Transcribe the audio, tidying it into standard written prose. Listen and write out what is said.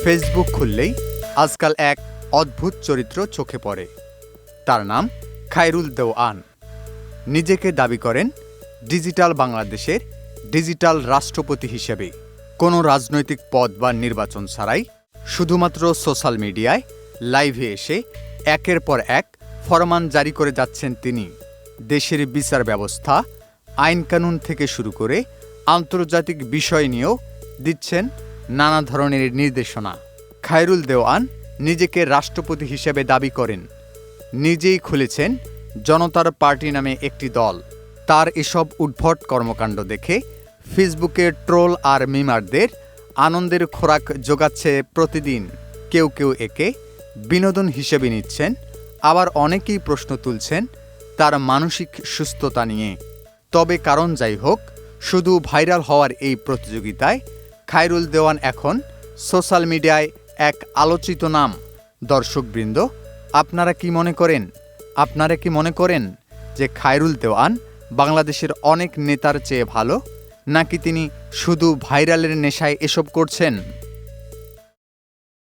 Facebook খুললেই আজকাল এক অদ্ভুত চরিত্র চোখে পড়ে। তার নাম খায়রুল দেওয়ান। নিজেকে দাবি করেন ডিজিটাল বাংলাদেশের ডিজিটাল রাষ্ট্রপতি হিসেবে। কোনো রাজনৈতিক পদ বা নির্বাচন ছাড়াই শুধুমাত্র সোশ্যাল মিডিয়ায় লাইভে এসে একের পর এক ফরমান জারি করে যাচ্ছেন তিনি। দেশের বিচার ব্যবস্থা, আইনকানুন থেকে শুরু করে আন্তর্জাতিক বিষয় নিয়েও দিচ্ছেন নানা ধরনের নির্দেশনা। খায়রুল দেওয়ান নিজেকে রাষ্ট্রপতি হিসেবে দাবি করেন। নিজেই খুলেছেন জনতার পার্টি নামে একটি দল। তার এসব উদ্ভট কর্মকাণ্ড দেখে ফেসবুকে ট্রোল আর মিমারদের আনন্দের খোরাক জোগাচ্ছে প্রতিদিন। কেউ কেউ একে বিনোদন হিসেবে নিচ্ছেন, আবার অনেকেই প্রশ্ন তুলছেন তার মানসিক সুস্থতা নিয়ে। তবে কারণ যাই হোক, শুধু ভাইরাল হওয়ার এই প্রতিযোগিতায় খায়রুল দেওয়ান এখন সোশ্যাল মিডিয়ায় এক আলোচিত নাম। দর্শকবৃন্দ, আপনারা কি মনে করেন যে খায়রুল দেওয়ান বাংলাদেশের অনেক নেতার চেয়ে ভালো, নাকি তিনি শুধু ভাইরালের নেশায় এসব করছেন?